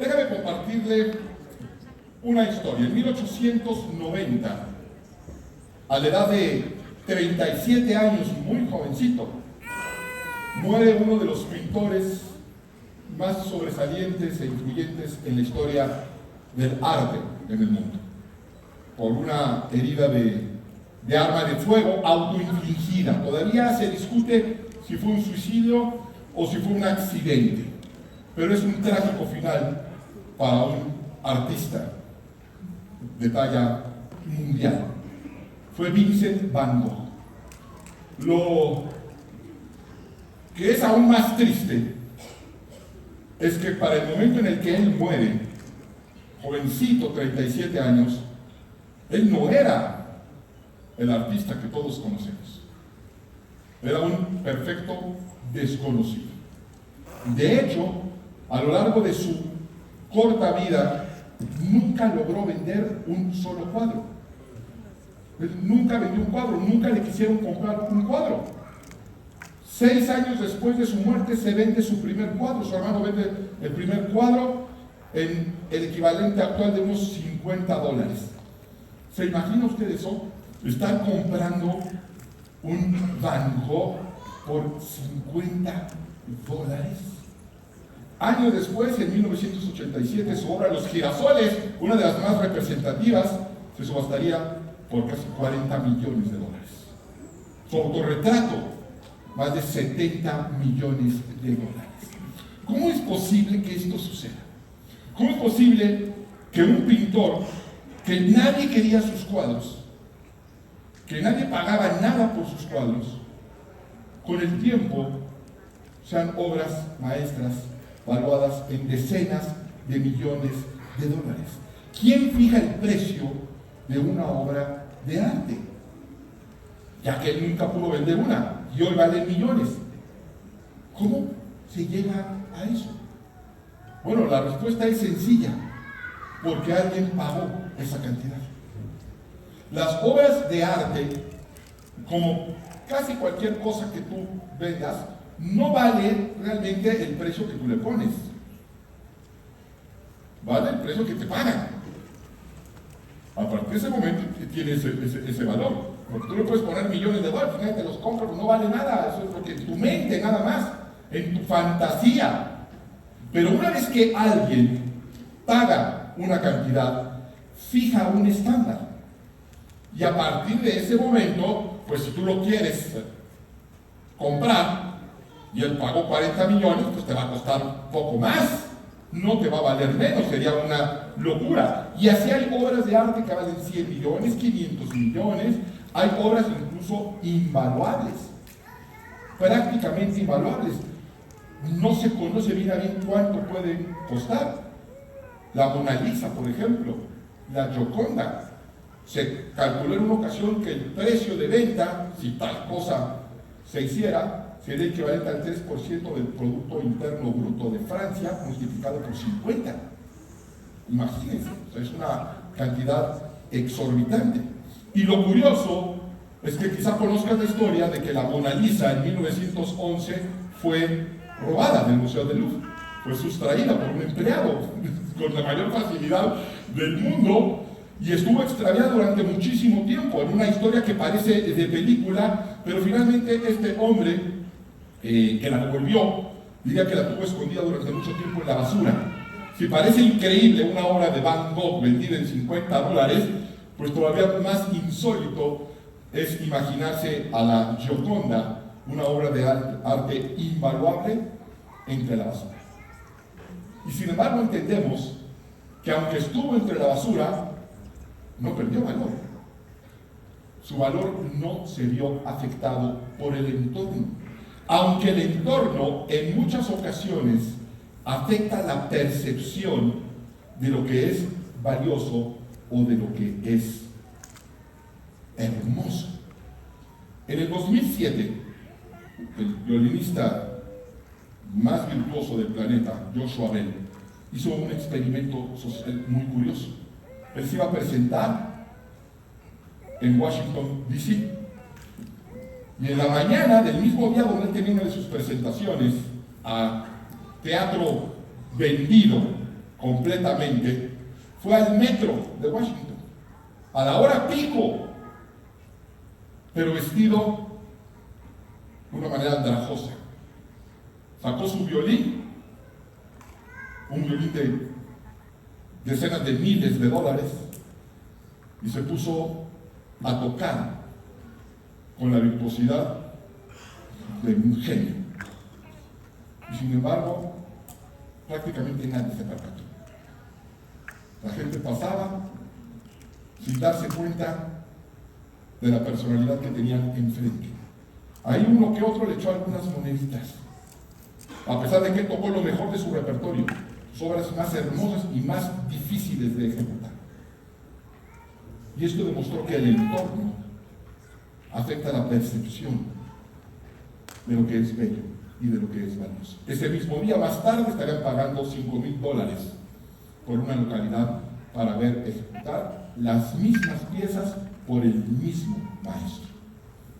Déjame compartirle una historia. En 1890, a la edad de 37 años, muy jovencito, muere uno de los pintores más sobresalientes e influyentes en la historia del arte en el mundo, por una herida de arma de fuego autoinfligida. Todavía se discute si fue un suicidio o si fue un accidente, pero es un trágico final para un artista de talla mundial. Fue Vincent Van Gogh. Lo que es aún más triste es que para el momento en el que él muere, jovencito, 37 años, él no era el artista que todos conocemos. Era un perfecto desconocido. De hecho, a lo largo de su corta vida, nunca logró vender un solo cuadro. Él nunca vendió un cuadro, nunca le quisieron comprar un cuadro. 6 años después de su muerte se vende su primer cuadro. Su hermano vende el primer cuadro en el equivalente actual de unos $50. ¿Se imagina usted eso? Están comprando un Van Gogh por $50. Años después, en 1987, su obra Los Girasoles, una de las más representativas, se subastaría por casi $40 millones. Su autorretrato, más de $70 millones. ¿Cómo es posible que esto suceda? ¿Cómo es posible que un pintor que nadie quería sus cuadros, que nadie pagaba nada por sus cuadros, con el tiempo sean obras maestras valuadas en decenas de millones de dólares? ¿Quién fija el precio de una obra de arte? Ya que él nunca pudo vender una y hoy vale millones. ¿Cómo se llega a eso? Bueno, la respuesta es sencilla: porque alguien pagó esa cantidad. Las obras de arte, como casi cualquier cosa que tú vendas, no vale realmente el precio que tú le pones. Vale el precio que te pagan. A partir de ese momento tiene ese valor. Porque tú le puedes poner millones de dólares, nadie te los compra, pues no vale nada. Eso es lo que en tu mente nada más, en tu fantasía. Pero una vez que alguien paga una cantidad, fija un estándar. Y a partir de ese momento, pues si tú lo quieres comprar y él pagó 40 millones, pues te va a costar poco más. No te va a valer menos, sería una locura. Y así hay obras de arte que valen 100 millones, 500 millones. Hay obras incluso invaluables, prácticamente invaluables. No se conoce bien a bien cuánto pueden costar. La Mona Lisa, por ejemplo, la Gioconda. Se calculó en una ocasión que el precio de venta, si tal cosa se hiciera, sería equivalente al 3% del Producto Interno Bruto de Francia, multiplicado por 50. Imagínense, o sea, es una cantidad exorbitante. Y lo curioso es que quizá conozcas la historia de que la Mona Lisa en 1911 fue robada del Museo del Louvre. Fue sustraída por un empleado con la mayor facilidad del mundo y estuvo extraviada durante muchísimo tiempo, en una historia que parece de película, pero finalmente este hombre que la devolvió, diría que la tuvo escondida durante mucho tiempo en la basura. Si parece increíble una obra de Van Gogh vendida en $50, pues todavía más insólito es imaginarse a la Gioconda, una obra de arte invaluable, entre la basura. Y sin embargo entendemos que aunque estuvo entre la basura, no perdió valor. Su valor no se vio afectado por el entorno. Aunque el entorno en muchas ocasiones afecta la percepción de lo que es valioso o de lo que es hermoso. En el 2007, el violinista más virtuoso del planeta, Joshua Bell, hizo un experimento social muy curioso. Él se iba a presentar en Washington, D.C. Y en la mañana del mismo día donde él tenía una de sus presentaciones a teatro vendido completamente, fue al metro de Washington, a la hora pico, pero vestido de una manera andrajosa. Sacó su violín, un violín de decenas de miles de dólares, y se puso a tocar con la virtuosidad de un genio. Y sin embargo, prácticamente nadie se percató. La gente pasaba sin darse cuenta de la personalidad que tenían enfrente. Ahí uno que otro le echó algunas moneditas, a pesar de que tocó lo mejor de su repertorio, sus obras más hermosas y más difíciles de ejecutar. Y esto demostró que el entorno afecta la percepción de lo que es bello y de lo que es valioso. Ese mismo día, más tarde, estarían pagando $5,000 por una localidad para ver ejecutar las mismas piezas por el mismo maestro.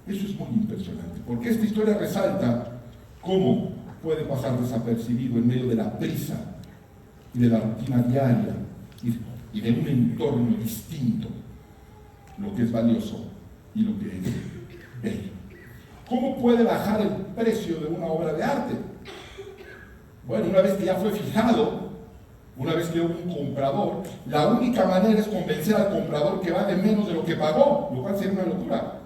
Eso es muy impresionante, porque esta historia resalta cómo puede pasar desapercibido en medio de la prisa y de la rutina diaria y de un entorno distinto lo que es valioso y lo que es bello. ¿Cómo puede bajar el precio de una obra de arte? Bueno, una vez que ya fue fijado, una vez que hubo un comprador, la única manera es convencer al comprador que vale menos de lo que pagó, lo cual sería una locura.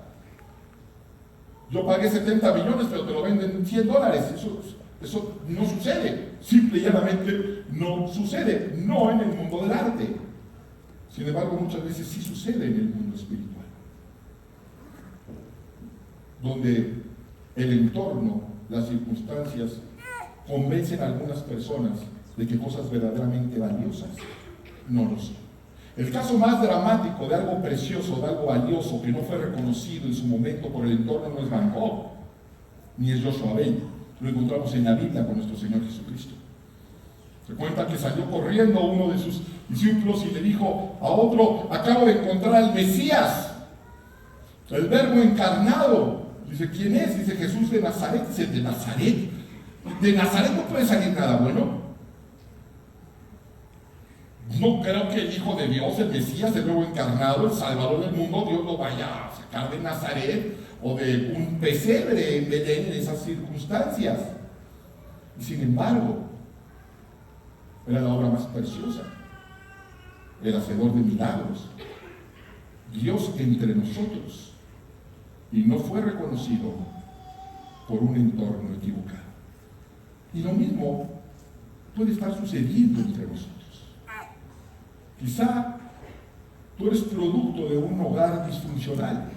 Yo pagué 70 millones, pero te lo venden $100. Eso no sucede. Simple y llanamente no sucede. No en el mundo del arte. Sin embargo, muchas veces sí sucede en el mundo espiritual, donde el entorno, las circunstancias, convencen a algunas personas de que cosas verdaderamente valiosas no lo son. El caso más dramático de algo precioso, de algo valioso que no fue reconocido en su momento por el entorno, no es Van Gogh, ni es Joshua Bell. Lo encontramos en la Biblia con nuestro Señor Jesucristo. Se cuenta que salió corriendo uno de sus discípulos y le dijo a otro: acabo de encontrar al Mesías, el Verbo encarnado. Dice: ¿quién es? Dice: Jesús de Nazaret. Dice: ¿de Nazaret? De Nazaret no puede salir nada bueno. No creo que el Hijo de Dios, el Mesías, el Verbo encarnado, el Salvador del mundo, Dios lo vaya a sacar de Nazaret o de un pesebre en Belén en esas circunstancias. Y sin embargo, era la obra más preciosa, el hacedor de milagros, Dios entre nosotros, y no fue reconocido por un entorno equivocado. Y lo mismo puede estar sucediendo entre nosotros. Quizá tú eres producto de un hogar disfuncional,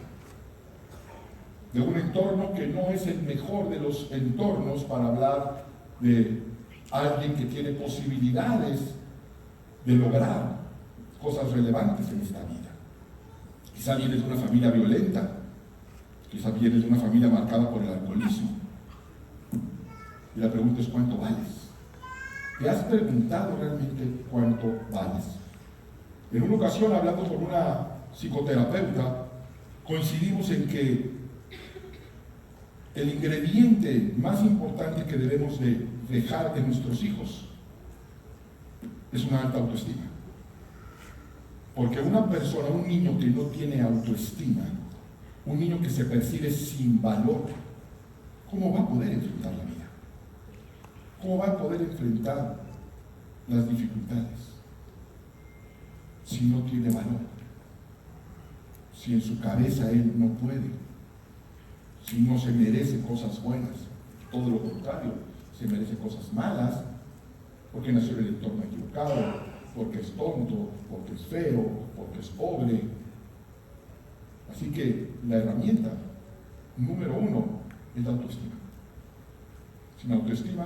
de un entorno que no es el mejor de los entornos para hablar de alguien que tiene posibilidades de lograr cosas relevantes en esta vida. Quizá vienes de una familia violenta, quizá vienes de una familia marcada por el alcoholismo. Y la pregunta es: ¿cuánto vales? ¿Te has preguntado realmente cuánto vales? En una ocasión, hablando con una psicoterapeuta, coincidimos en que el ingrediente más importante que debemos de dejar en nuestros hijos es una alta autoestima. Porque una persona, un niño que no tiene autoestima, un niño que se percibe sin valor, ¿cómo va a poder enfrentar la vida? ¿Cómo va a poder enfrentar las dificultades si no tiene valor? Si en su cabeza él no puede, si no se merece cosas buenas, todo lo contrario, se merece cosas malas, porque nació en el entorno equivocado, porque es tonto, porque es feo, porque es pobre. Así que la herramienta número uno es la autoestima. Sin autoestima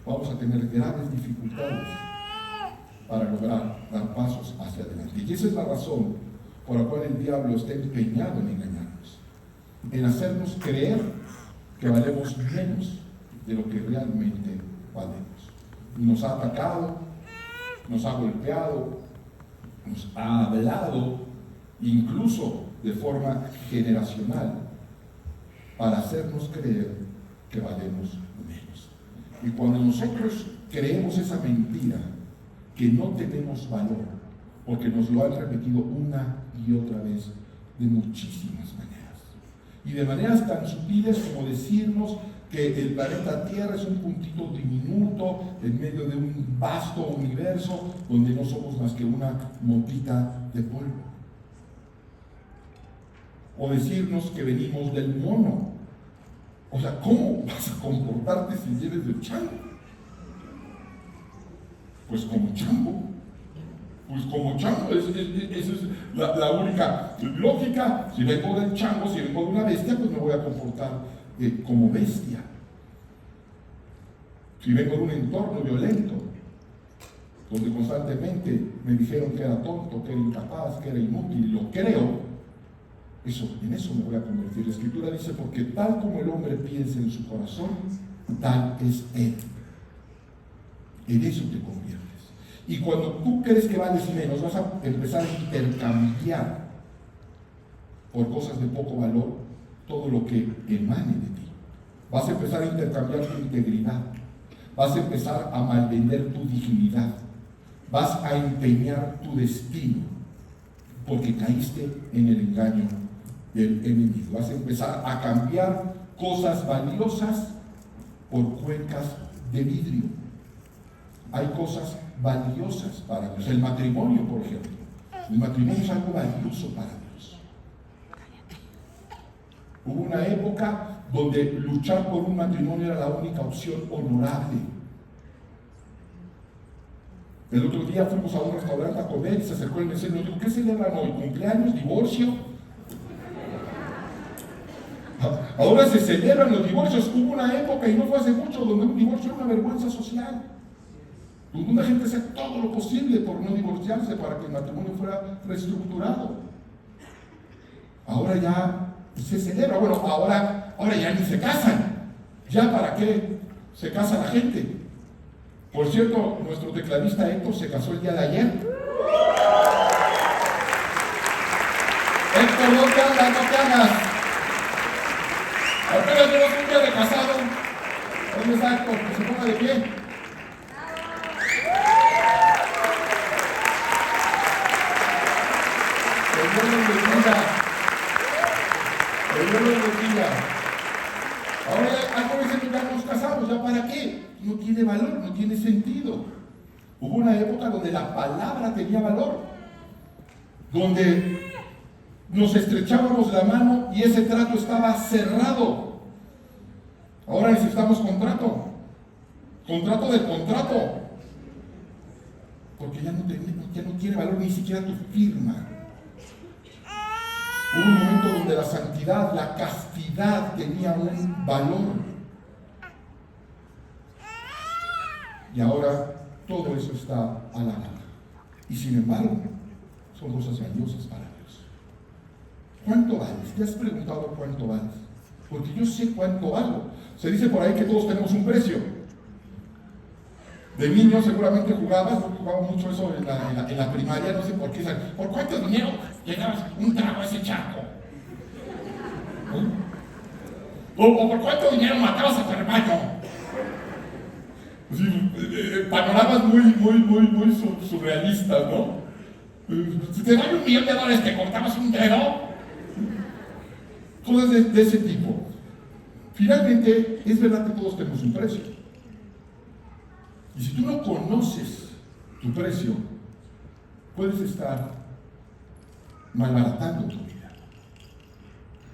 vamos a tener graves dificultades para lograr dar pasos hacia adelante. Y esa es la razón por la cual el diablo está empeñado en engañarnos, en hacernos creer que valemos menos de lo que realmente valemos. Nos ha atacado, nos ha golpeado, nos ha hablado, incluso de forma generacional, para hacernos creer que valemos menos. Y cuando nosotros creemos esa mentira, que no tenemos valor, porque nos lo han repetido una y otra vez de muchísimas maneras. Y de maneras tan sutiles como decirnos que el planeta Tierra es un puntito diminuto en medio de un vasto universo donde no somos más que una motita de polvo. O decirnos que venimos del mono. O sea, ¿cómo vas a comportarte si eres del chango? Pues como chango. Pues como chango, esa es la única lógica. Si vengo del chango, si vengo de una bestia, pues me voy a comportar como bestia. Si vengo de un entorno violento, donde constantemente me dijeron que era tonto, que era incapaz, que era inútil, lo creo, en eso me voy a convertir. La Escritura dice, porque tal como el hombre piensa en su corazón, tal es él. En eso te conviertes. Y cuando tú crees que vales menos, vas a empezar a intercambiar por cosas de poco valor todo lo que emane de ti. Vas a empezar a intercambiar tu integridad. Vas a empezar a malvender tu dignidad. Vas a empeñar tu destino porque caíste en el engaño del enemigo. Vas a empezar a cambiar cosas valiosas por cuencas de vidrio. Hay cosas valiosas para Dios. El matrimonio, por ejemplo. El matrimonio es algo valioso para Dios. Hubo una época donde luchar por un matrimonio era la única opción honorable. El otro día fuimos a un restaurante a comer y se acercó el mesero y nos dijo, ¿qué celebran hoy? ¿Cumpleaños? ¿Divorcio? Ahora se celebran los divorcios. Hubo una época, y no fue hace mucho, donde un divorcio era una vergüenza social. Donde una gente hacía todo lo posible por no divorciarse para que el matrimonio fuera reestructurado. Ahora ya se celebra. Bueno, ahora ya ni se casan. ¿Ya para qué se casa la gente? Por cierto, nuestro tecladista Héctor se casó el día de ayer. Héctor, no te hagas, no te hagas. Apenas tenemos un día de casado. ¿Dónde está Héctor? Que se ponga de pie. Que Dios los bendiga. Que Dios los bendiga. Ahora ya dicen que ya nos casamos, ¿ya para qué? No tiene valor, no tiene sentido. Hubo una época donde la palabra tenía valor, donde nos estrechábamos la mano y ese trato estaba cerrado. Ahora necesitamos contrato del contrato, porque ya no tiene valor ni siquiera tu firma. Hubo un momento donde la santidad, la castidad tenía un valor. Y ahora todo eso está a la nada. Y sin embargo, son cosas valiosas para Dios. ¿Cuánto vales? ¿Te has preguntado cuánto vales? Porque yo sé cuánto valgo. Se dice por ahí que todos tenemos un precio. De niño seguramente jugaba mucho eso en la primaria, no sé por qué. ¿Por cuánto dinero llegabas un trago a ese charco? ¿O por cuánto dinero matabas a tu hermano? Sí, panoramas muy surrealistas, ¿no? Si te dan $1 millón, ¿te cortabas un dedo? Cosas de ese tipo. Finalmente, es verdad que todos tenemos un precio. Y si tú no conoces tu precio, puedes estar malbaratando tu vida.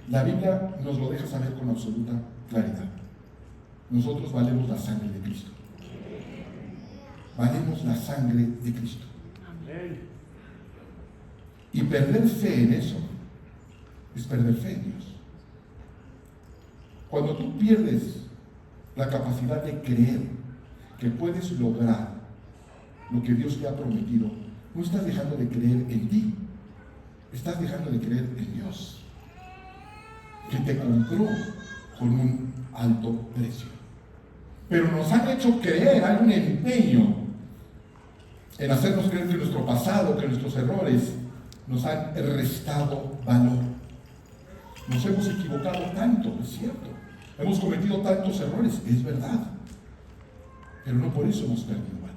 La Biblia nos lo deja saber con absoluta claridad. Nosotros valemos la sangre de Cristo. Valemos la sangre de Cristo. Y perder fe en eso es perder fe en Dios. Cuando tú pierdes la capacidad de creer que puedes lograr lo que Dios te ha prometido, no estás dejando de creer en ti, estás dejando de creer en Dios, que te compró con un alto precio. Pero nos han hecho creer, hay un empeño en hacernos creer que nuestro pasado, que nuestros errores nos han restado valor. Nos hemos equivocado tanto, es cierto. Hemos cometido tantos errores, es verdad. Pero no por eso hemos perdido valor.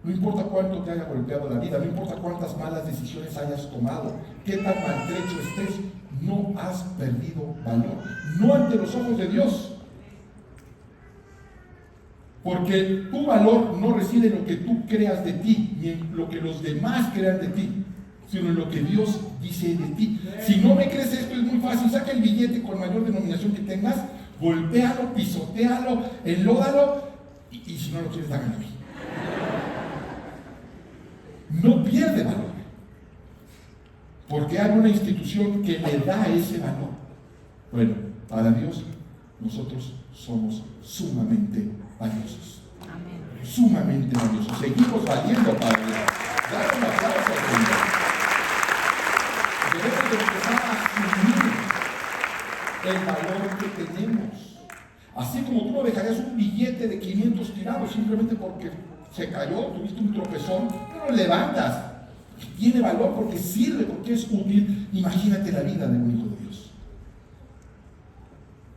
No importa cuánto te haya golpeado la vida, no importa cuántas malas decisiones hayas tomado, qué tan maltrecho estés, no has perdido valor. No ante los ojos de Dios. Porque tu valor no reside en lo que tú creas de ti, ni en lo que los demás crean de ti, sino en lo que Dios dice de ti. Si no me crees esto, es muy fácil. Saca el billete con mayor denominación que tengas, golpéalo, pisotéalo, enlódalo, y si no lo quieres, dámelo a mí. No pierde valor, porque hay una institución que le da ese valor. Bueno, para Dios, nosotros somos sumamente valiosos. Amén. Sumamente valiosos. Seguimos valiendo para Dios. Dale un aplauso al Señor. Debemos de empezar a asumir el valor que tenemos. Así como tú no dejarías un billete de 500 tirado simplemente porque se cayó, tuviste un tropezón, no lo levantas. Tiene valor porque sirve, porque es útil. Imagínate la vida de un hijo de Dios.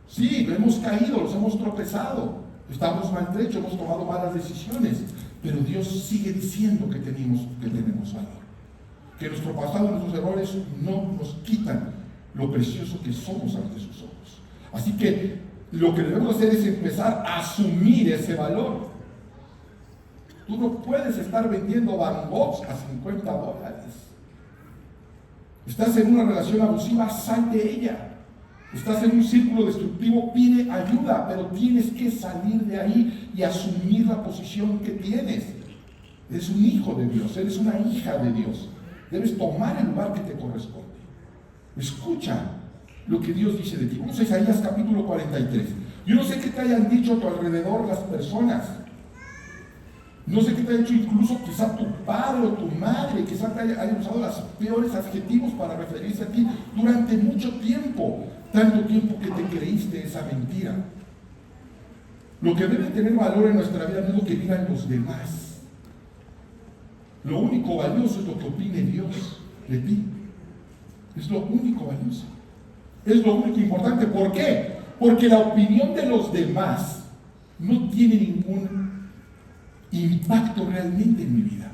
Sí, hemos caído, los hemos tropezado, estamos maltrechos, hemos tomado malas decisiones, pero Dios sigue diciendo que tenemos valor. Que nuestro pasado y nuestros errores no nos quitan lo precioso que somos ante sus ojos. Así que lo que debemos hacer es empezar a asumir ese valor. Tú no puedes estar vendiendo Van Goghs a $50. Estás en una relación abusiva, sal de ella. Estás en un círculo destructivo, pide ayuda, pero tienes que salir de ahí y asumir la posición que tienes. Eres un hijo de Dios, eres una hija de Dios. Debes tomar el lugar que te corresponde. Escucha lo que Dios dice de ti. Vamos a Isaías capítulo 43. Yo no sé qué te hayan dicho a tu alrededor las personas. No sé qué te ha hecho incluso quizá tu padre o tu madre, quizá te hayan usado los peores adjetivos para referirse a ti durante mucho tiempo, tanto tiempo que te creíste esa mentira. Lo que debe tener valor en nuestra vida no es lo que digan los demás. Lo único valioso es lo que opine Dios de ti. Es lo único valioso. Es lo único importante. ¿Por qué? Porque la opinión de los demás no tiene ningún impacto realmente en mi vida.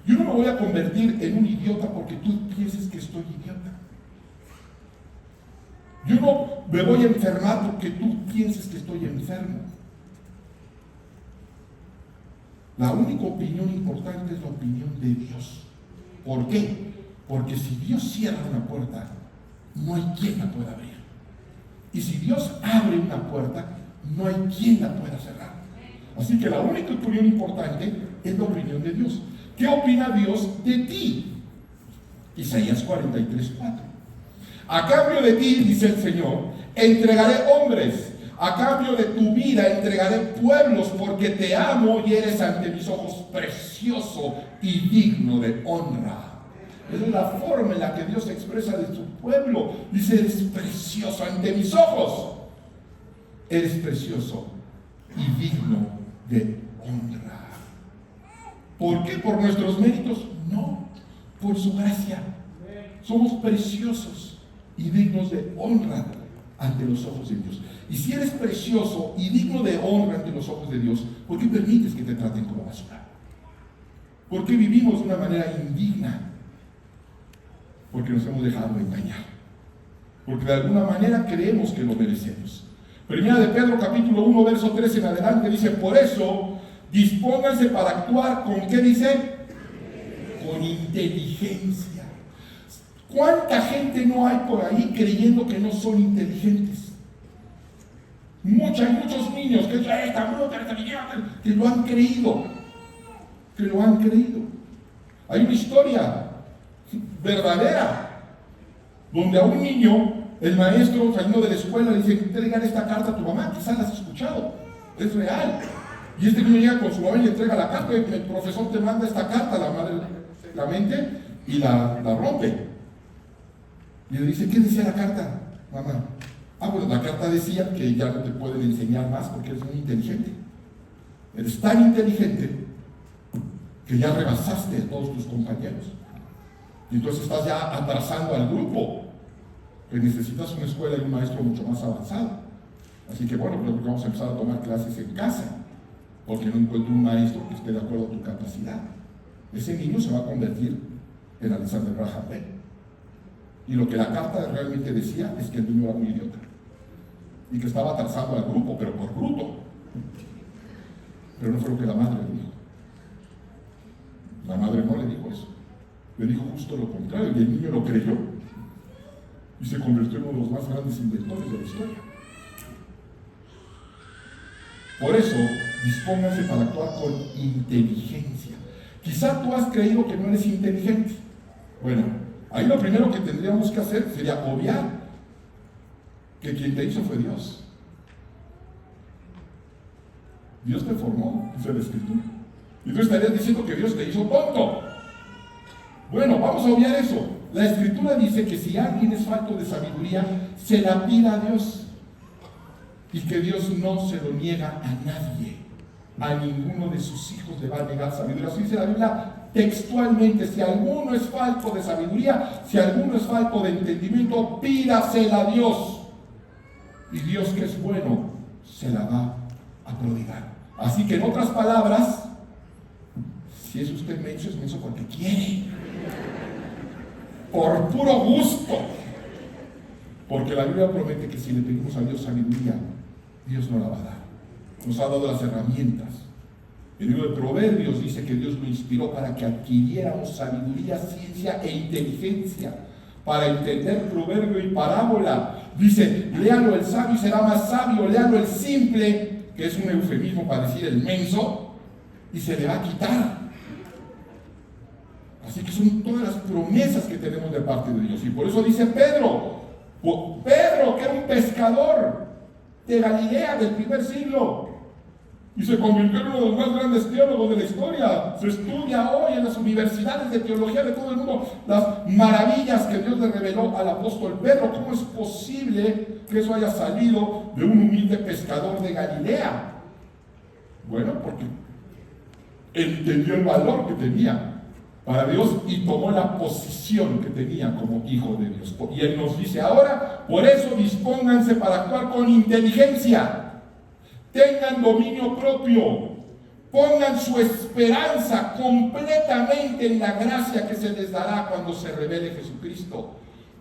Yo no me voy a convertir en un idiota porque tú pienses que estoy idiota. Yo no me voy a enfermar porque tú pienses que estoy enfermo. La única opinión importante es la opinión de Dios. ¿Por qué? Porque si Dios cierra una puerta, no hay quien la pueda abrir. Y si Dios abre una puerta, no hay quien la pueda cerrar. Así que la única opinión importante es la opinión de Dios. ¿Qué opina Dios de ti? Isaías 43:4. A cambio de ti, dice el Señor, entregaré hombres. A cambio de tu vida entregaré pueblos, porque te amo y eres ante mis ojos precioso y digno de honra. Esa es la forma en la que Dios se expresa de su pueblo. Dice, eres precioso ante mis ojos. Eres precioso y digno de honra. ¿Por qué? ¿Por nuestros méritos? No, por su gracia. Somos preciosos y dignos de honra ante los ojos de Dios. Y si eres precioso y digno de honra ante los ojos de Dios, ¿por qué permites que te traten como basura? ¿Por qué vivimos de una manera indigna? Porque nos hemos dejado engañar. Porque de alguna manera creemos que lo merecemos. Primera de Pedro capítulo 1 verso 3 en adelante dice, por eso dispónganse para actuar ¿con qué dice? Con inteligencia. ¿Cuánta gente no hay por ahí creyendo que no son inteligentes? Muchos niños que lo han creído. Que lo han creído. Hay una historia verdadera donde a un niño el maestro saliendo de la escuela le dice, entrega esta carta a tu mamá, quizás la has escuchado, es real. Y este niño llega con su mamá y le entrega la carta, el profesor te manda esta carta, la madre la mente y la rompe. Y le dice, ¿qué decía la carta, mamá? Bueno, la carta decía que ya no te pueden enseñar más porque eres muy inteligente. Eres tan inteligente que ya rebasaste a todos tus compañeros. Y entonces estás ya atrasando al grupo. Que necesitas una escuela y un maestro mucho más avanzado. Así que bueno, creo que vamos a empezar a tomar clases en casa, porque no encuentro un maestro que esté de acuerdo a tu capacidad. ese niño se va a convertir en Alexander Graham Bell. Y lo que la carta realmente decía es que el niño era muy idiota y que estaba atrasando al grupo, pero por bruto. Pero no fue lo que la madre le dijo. La madre no le dijo eso. Le dijo justo lo contrario, y el niño lo creyó y se convirtió en uno de los más grandes inventores de la historia. Por eso, dispónganse para actuar con inteligencia. Quizá tú has creído que no eres inteligente. Bueno, ahí lo primero que tendríamos que hacer sería obviar que quien te hizo fue Dios. Dios te formó, dice la Escritura. Y tú estarías diciendo que Dios te hizo tonto. Bueno, vamos a obviar eso. La Escritura dice que si alguien es falto de sabiduría, se la pida a Dios. Y que Dios no se lo niega a nadie. A ninguno de sus hijos le va a negar sabiduría. Así dice la Biblia textualmente: si alguno es falto de sabiduría, si alguno es falto de entendimiento, pídasela a Dios. Y Dios, que es bueno, se la va a prodigar. Así que en otras palabras, si es usted menso, es menso porque quiere. Por puro gusto. Porque la Biblia promete que si le pedimos a Dios sabiduría, Dios nos la va a dar. Nos ha dado las herramientas. El libro de Proverbios dice que Dios lo inspiró para que adquiriéramos sabiduría, ciencia e inteligencia, para entender proverbio y parábola. Dice: léalo el sabio y será más sabio, léalo el simple, que es un eufemismo para decir el menso, y se le va a quitar. Así que son todas las promesas que tenemos de parte de Dios. Y por eso dice Pedro, que era un pescador de Galilea del primer siglo, y se convirtió en uno de los más grandes teólogos de la historia. Se estudia hoy en las universidades de teología de todo el mundo las maravillas que Dios le reveló al apóstol Pedro. ¿Cómo es posible que eso haya salido de un humilde pescador de Galilea? Bueno, porque él entendió el valor que tenía para Dios y tomó la posición que tenía como hijo de Dios. Y Él nos dice ahora: por eso dispónganse para actuar con inteligencia, tengan dominio propio, pongan su esperanza completamente en la gracia que se les dará cuando se revele Jesucristo.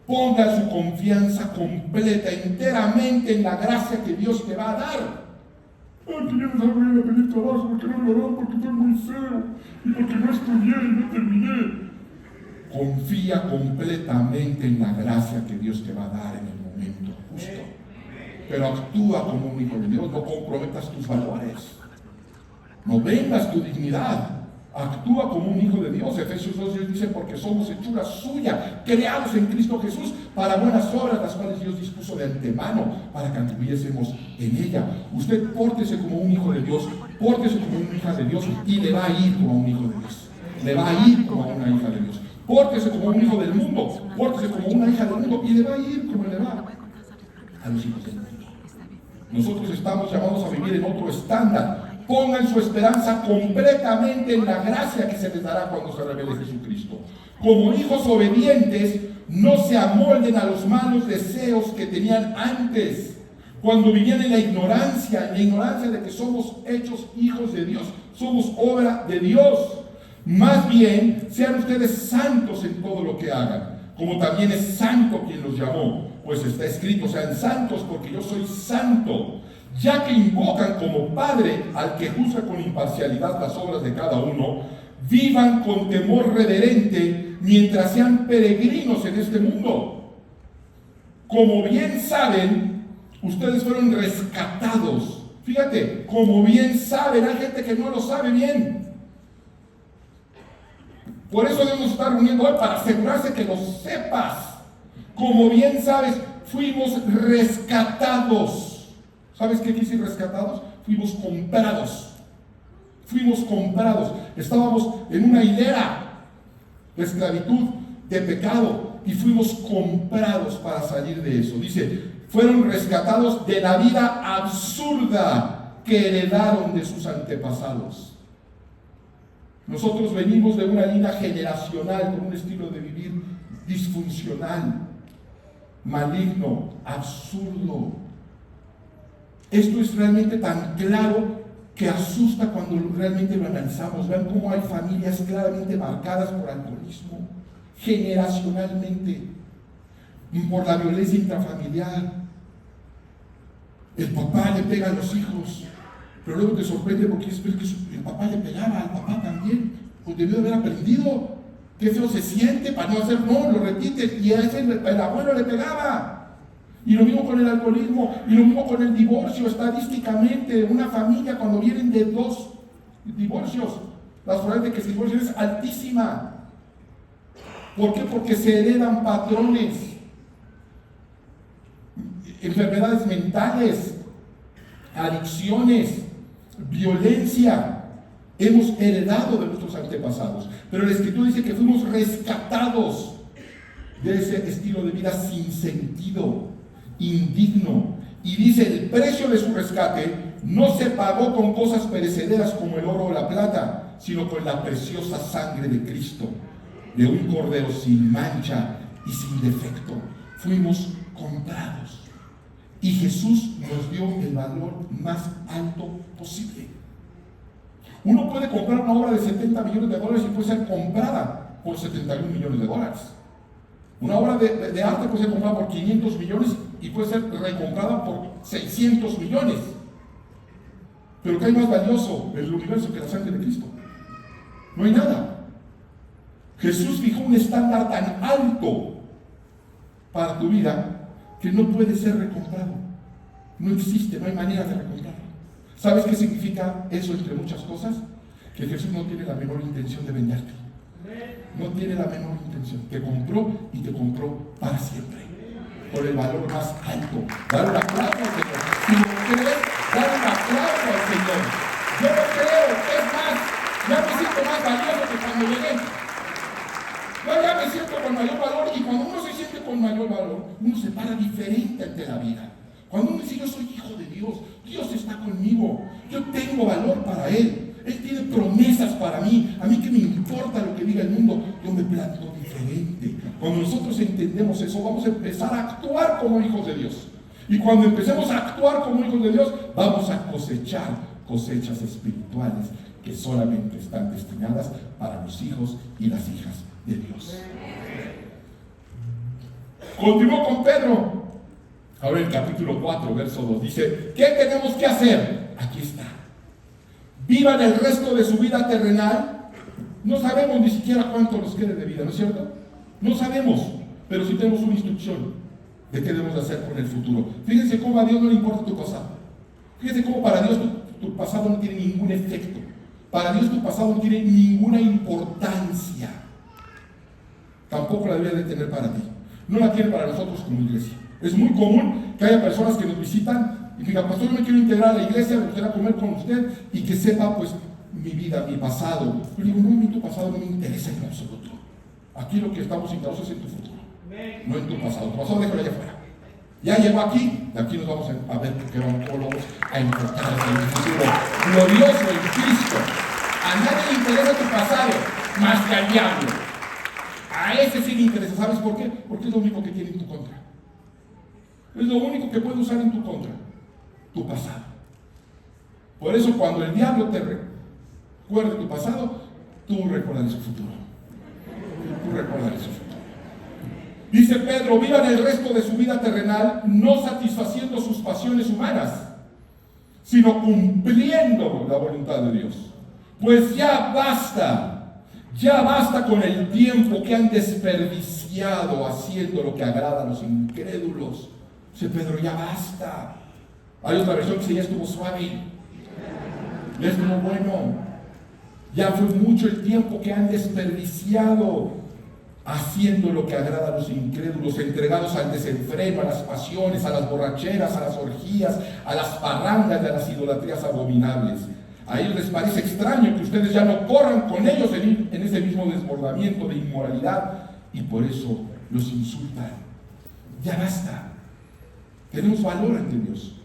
Pongan su confianza completa, enteramente en la gracia que Dios te va a dar. Ay, que ya no voy a pedir trabajo porque no me lo dan, porque estoy muy feo y porque no estudié y no terminé. Confía completamente en la gracia que Dios te va a dar en el momento justo. Pero actúa como un hijo de Dios, no comprometas tus valores, no vendas tu dignidad. Actúa como un hijo de Dios. Efesios 2 dice: porque somos hechura suya, creados en Cristo Jesús para buenas obras, las cuales Dios dispuso de antemano para que anduviésemos en ella. Usted pórtese como un hijo de Dios, pórtese como una hija de Dios, y le va a ir como a un hijo de Dios, le va a ir como a una hija de Dios. Pórtese como un hijo del mundo, pórtese como una hija del mundo, y le va a ir como le va a los hijos del mundo. Nosotros estamos llamados a vivir en otro estándar. Pongan su esperanza completamente en la gracia que se les dará cuando se revele Jesucristo. Como hijos obedientes, no se amolden a los malos deseos que tenían antes, cuando vivían en la ignorancia de que somos hechos hijos de Dios, somos obra de Dios. Más bien, sean ustedes santos en todo lo que hagan, como también es santo quien los llamó. Pues está escrito: sean santos porque yo soy santo. Ya que invocan como Padre al que juzga con imparcialidad las obras de cada uno, vivan con temor reverente mientras sean peregrinos en este mundo. Como bien saben, ustedes fueron rescatados. Fíjate, como bien saben, hay gente que no lo sabe bien. Por eso debemos estar reuniendo hoy, para asegurarse que lo sepas. Como bien sabes, fuimos rescatados. ¿Sabes qué quiere decir rescatados? Fuimos comprados. Fuimos comprados. Estábamos en una hilera de esclavitud, de pecado, y fuimos comprados para salir de eso. Dice: fueron rescatados de la vida absurda que heredaron de sus antepasados. Nosotros venimos de una línea generacional con un estilo de vivir disfuncional, maligno, absurdo. Esto es realmente tan claro que asusta cuando realmente lo analizamos. Vean cómo hay familias claramente marcadas por alcoholismo, generacionalmente, por la violencia intrafamiliar. El papá le pega a los hijos, pero luego te sorprende porque es que el papá le pegaba al papá también, pues debió de haber aprendido. Qué feo se siente para no hacer, no, lo repite, y a ese el abuelo le pegaba. Y lo mismo con el alcoholismo, y lo mismo con el divorcio. Estadísticamente, una familia cuando vienen de 2 divorcios, la probabilidad de que se divorcien es altísima. ¿Por qué? Porque se heredan patrones, enfermedades mentales, adicciones, violencia. Hemos heredado de nuestros antepasados, pero la Escritura dice que fuimos rescatados de ese estilo de vida sin sentido, indigno. Y dice, el precio de su rescate no se pagó con cosas perecederas como el oro o la plata, sino con la preciosa sangre de Cristo, de un cordero sin mancha y sin defecto. Fuimos comprados. Y Jesús nos dio el valor más alto posible. Uno puede comprar una obra de $70 millones y puede ser comprada por $71 millones. Una obra de arte puede ser comprada por 500 millones y puede ser recomprada por 600 millones. Pero ¿qué hay más valioso en el universo que la sangre de Cristo? No hay nada. Jesús fijó un estándar tan alto para tu vida que no puede ser recomprado. No existe, no hay manera de recomprarlo. ¿Sabes qué significa eso entre muchas cosas? Que Jesús no tiene la menor intención de venderte. No tiene la menor intención. Te compró y te compró para siempre. Por el valor más alto. Dar un aplauso al Señor. Si lo crees, dar un aplauso al Señor. Yo lo creo, es más, ya me siento más valioso que cuando llegué. Yo ya me siento con mayor valor, y cuando uno se siente con mayor valor, uno se para diferente ante la vida. Cuando uno dice, yo soy hijo de Dios, Dios está conmigo, yo tengo valor para Él, Él tiene promesas para mí, a mí que me importa lo que diga el mundo, yo me planto diferente. Cuando nosotros entendemos eso, vamos a empezar a actuar como hijos de Dios. Y cuando empecemos a actuar como hijos de Dios, vamos a cosechar cosechas espirituales que solamente están destinadas para los hijos y las hijas de Dios. Continuó con Pedro. Ahora el capítulo 4, verso 2, dice, ¿qué tenemos que hacer? Aquí está. Vivan el resto de su vida terrenal. No sabemos ni siquiera cuánto nos quede de vida, ¿no es cierto? No sabemos, pero sí tenemos una instrucción de qué debemos hacer con el futuro. Fíjense cómo a Dios no le importa tu pasado. Fíjense cómo para Dios tu pasado no tiene ningún efecto. Para Dios tu pasado no tiene ninguna importancia. Tampoco la debe de tener para ti. No la tiene para nosotros como iglesia. Es muy común que haya personas que nos visitan y digan, pastor, yo me quiero integrar a la iglesia, me gustaría comer con usted y que sepa pues mi vida, mi pasado. Yo digo, no, a mí tu pasado no me interesa en absoluto. Aquí lo que estamos interesados es en tu futuro, no en tu pasado. Tu pasado déjalo allá afuera. Ya llegó aquí, de aquí nos vamos a ver qué vamos a encontrar en el futuro glorioso en Cristo. A nadie le interesa tu pasado, más que al diablo. A ese sí le interesa. ¿Sabes por qué? Porque es lo único que tiene en tu contra. Es lo único que puede usar en tu contra, tu pasado. Por eso cuando el diablo te recuerde tu pasado, tú recordarás su futuro. Tú recordarás su futuro. Dice Pedro, vivan el resto de su vida terrenal no satisfaciendo sus pasiones humanas, sino cumpliendo la voluntad de Dios. Pues ya basta con el tiempo que han desperdiciado haciendo lo que agrada a los incrédulos. Dice Pedro, ya basta. Hay otra versión que dice, ya estuvo suave, ya estuvo bueno. Ya fue mucho el tiempo que han desperdiciado haciendo lo que agrada a los incrédulos, entregados al desenfreno, a las pasiones, a las borracheras, a las orgías, a las parrandas y a las idolatrías abominables. A ellos les parece extraño que ustedes ya no corran con ellos en ese mismo desbordamiento de inmoralidad y por eso los insultan. Ya basta. Tenemos valor ante Dios.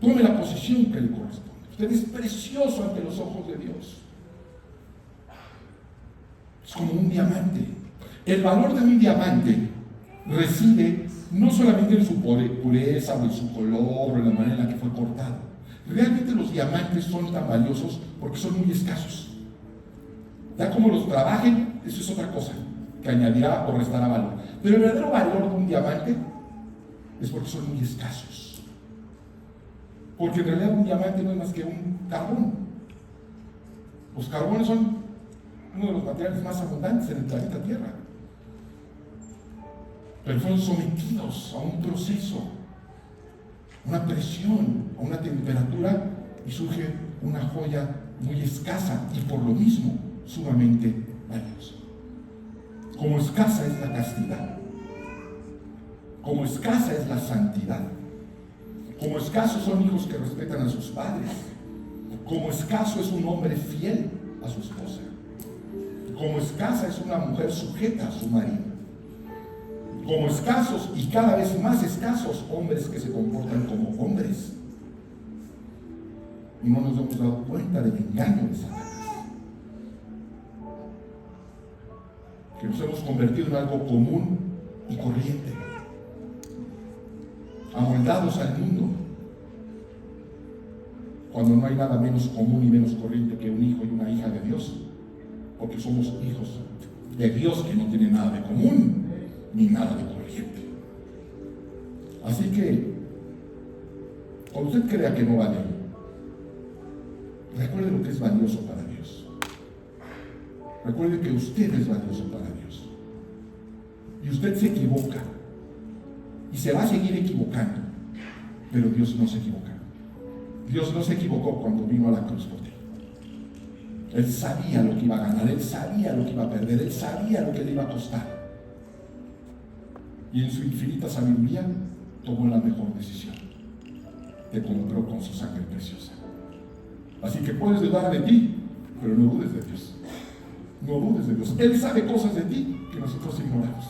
Tome la posición que le corresponde. Usted es precioso ante los ojos de Dios. Es como un diamante. El valor de un diamante reside no solamente en su pureza o en su color o en la manera en la que fue cortado, Realmente los diamantes son tan valiosos porque son muy escasos. Ya como los trabajen, eso es otra cosa, que añadirá o restará valor. Pero el verdadero valor de un diamante es porque son muy escasos. Porque en realidad un diamante no es más que un carbón. Los carbones son uno de los materiales más abundantes en el planeta Tierra. Pero fueron sometidos a un proceso, a una presión, a una temperatura, y surge una joya muy escasa y por lo mismo sumamente valiosa. Como escasa es la castidad, como escasa es la santidad, como escasos son hijos que respetan a sus padres, como escaso es un hombre fiel a su esposa, como escasa es una mujer sujeta a su marido, como escasos y cada vez más escasos hombres que se comportan como hombres. Y no nos hemos dado cuenta del engaño de Satanás, que nos hemos convertido en algo común y corriente, amoldados al mundo, cuando no hay nada menos común y menos corriente que un hijo y una hija de Dios, porque somos hijos de Dios que no tienen nada de común ni nada de corriente. Así que cuando usted crea que no vale, recuerde lo que es valioso para Dios. Recuerde que usted es valioso para Dios. Y usted se equivoca. Y se va a seguir equivocando. Pero Dios no se equivoca. Dios no se equivocó cuando vino a la cruz por ti. Él sabía lo que iba a ganar. Él sabía lo que iba a perder. Él sabía lo que le iba a costar. Y en su infinita sabiduría tomó la mejor decisión. Te compró con su sangre preciosa. Así que puedes dudar de ti, pero no dudes de Dios. No dudes de Dios. Él sabe cosas de ti que nosotros ignoramos.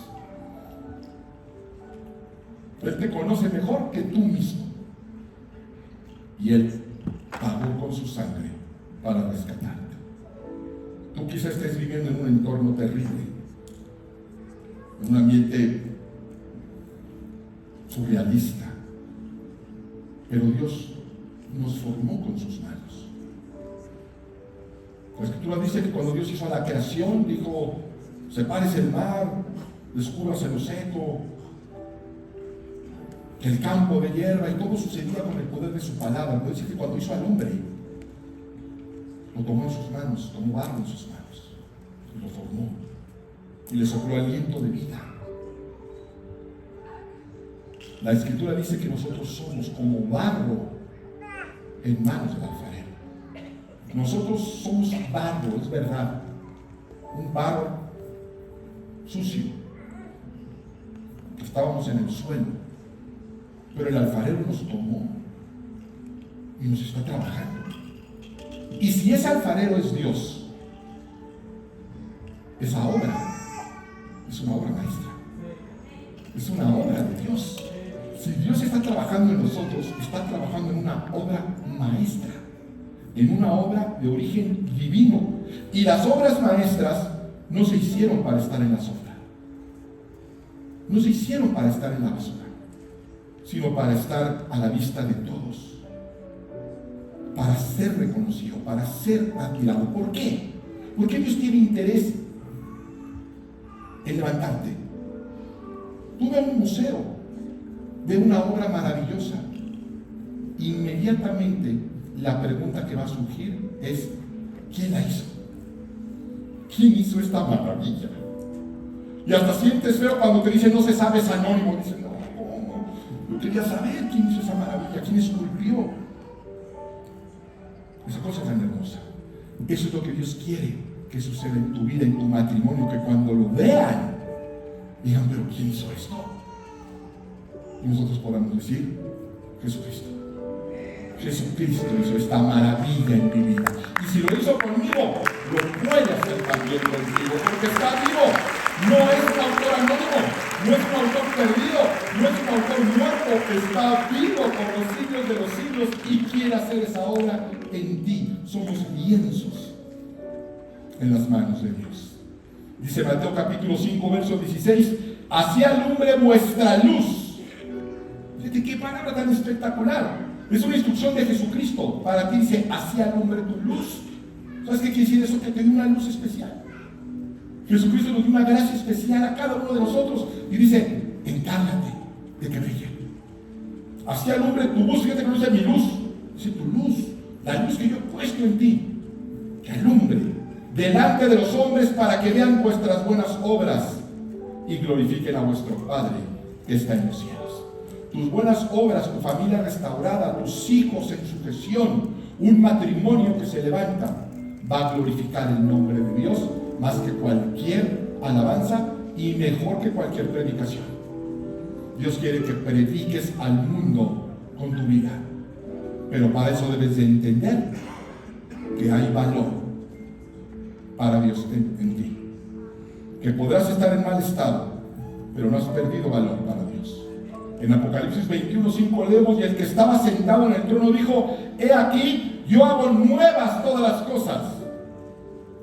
Él te conoce mejor que tú mismo. Y Él pagó con su sangre para rescatarte. Tú quizás estés viviendo en un entorno terrible, en un ambiente surrealista, pero Dios nos formó con sus manos. La Escritura dice que cuando Dios hizo la creación, dijo: sepárese el mar, descúbrase lo seco, que el campo de hierba, y todo sucedía con el poder de su palabra. Puede decir que cuando hizo al hombre, lo tomó en sus manos, tomó barro en sus manos, y lo formó, y le sopló aliento de vida. La Escritura dice que nosotros somos como barro en manos del alfarero. Nosotros somos barro, es verdad, un barro sucio. Estábamos en el suelo, pero el alfarero nos tomó y nos está trabajando. Y si ese alfarero es Dios, esa obra es una obra maestra, es una obra de Dios. Si Dios está trabajando en nosotros, está trabajando en una obra maestra, en una obra de origen divino. Y las obras maestras no se hicieron para estar en la sombra, no se hicieron para estar en la basura, sino para estar a la vista de todos, para ser reconocido, para ser admirado. ¿Por qué? Porque Dios tiene interés en levantarte. Tú ve a un museo, ve una obra maravillosa, inmediatamente la pregunta que va a surgir es: ¿quién la hizo? ¿Quién hizo esta maravilla? Y hasta sientes feo cuando te dicen: no se sabe, es anónimo. Dicen: no, ¿cómo? Yo quería saber quién hizo esa maravilla, quién esculpió. Esa cosa tan hermosa. Eso es lo que Dios quiere que suceda en tu vida, en tu matrimonio, que cuando lo vean digan: pero ¿quién hizo esto? Y nosotros podamos decir: Jesucristo. Jesucristo hizo esta maravilla en mi vida. Y si lo hizo conmigo, lo puede hacer también contigo, porque está vivo. No es un autor anónimo, no es un autor perdido, no es un autor muerto. Está vivo por los siglos de los siglos y quiere hacer esa obra en ti. Somos lienzos en las manos de Dios. Dice Mateo capítulo 5, verso 16: así alumbre vuestra luz. Fíjate qué palabra tan espectacular. Es una instrucción de Jesucristo para ti. Dice, así alumbre tu luz. ¿Sabes qué quiere decir eso? Que te dio una luz especial. Jesucristo nos dio una gracia especial a cada uno de nosotros y dice, encárgate de que brille. Así alumbre tu luz. Fíjate que no dice mi luz, dice tu luz, la luz que yo he puesto en ti, que alumbre delante de los hombres para que vean vuestras buenas obras y glorifiquen a vuestro Padre que está en los cielos. Tus buenas obras, tu familia restaurada, tus hijos en sucesión, un matrimonio que se levanta, va a glorificar el nombre de Dios más que cualquier alabanza y mejor que cualquier predicación. Dios quiere que prediques al mundo con tu vida, pero para eso debes de entender que hay valor para Dios en ti, que podrás estar en mal estado, pero no has perdido valor para Dios. En Apocalipsis 21:5 leemos, y el que estaba sentado en el trono dijo, he aquí, yo hago nuevas todas las cosas.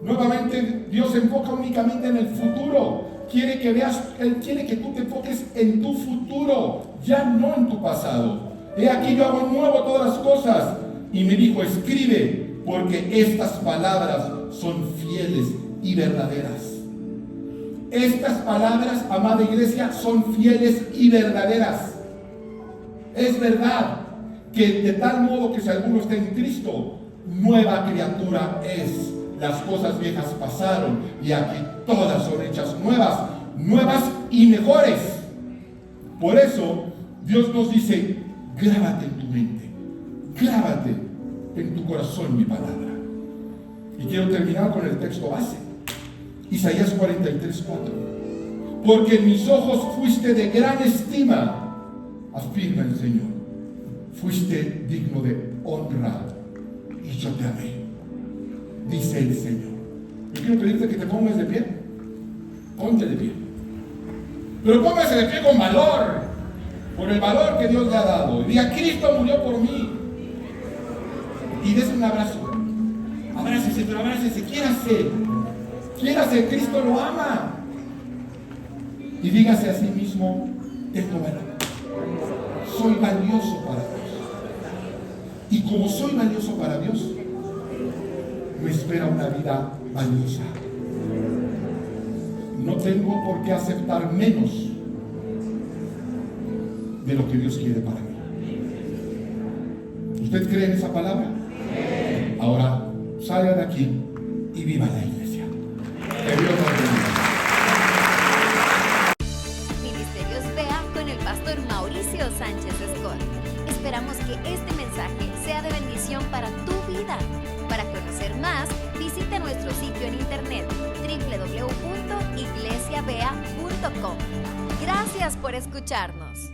Nuevamente Dios se enfoca únicamente en el futuro. Quiere que veas, Él quiere que tú te enfoques en tu futuro, ya no en tu pasado. He aquí yo hago nuevo todas las cosas. Y me dijo, escribe, porque estas palabras son fieles y verdaderas. Estas palabras, amada iglesia, son fieles y verdaderas. Es verdad que de tal modo que si alguno está en Cristo, nueva criatura es. Las cosas viejas pasaron y aquí todas son hechas nuevas, nuevas y mejores. Por eso Dios nos dice, grábate en tu mente, grábate en tu corazón mi palabra. Y quiero terminar con el texto base, Isaías 43:4. Porque en mis ojos fuiste de gran estima, afirma el Señor, fuiste digno de honra y yo te amé, dice el Señor. Yo quiero pedirte que te pongas de pie. Ponte de pie. Pero póngase de pie con valor, por el valor que Dios le ha dado. Y diga, Cristo murió por mí. Y des un abrazo. Abrácese, pero abrácese, quiérase, Cristo lo ama. Y dígase a sí mismo, tengo valor. Soy valioso para Dios. Y como soy valioso para Dios, me espera una vida valiosa. No tengo por qué aceptar menos de lo que Dios quiere para mí. ¿Usted cree en esa palabra? Ahora salga de aquí y viva la iglesia. Que Dios nos bendiga. Ministerios Vea con el pastor Mauricio Sánchez Escort. Esperamos que este mensaje sea de bendición para tu vida. Para conocer más, visita nuestro sitio en internet www.iglesiavea.com. Gracias por escucharnos.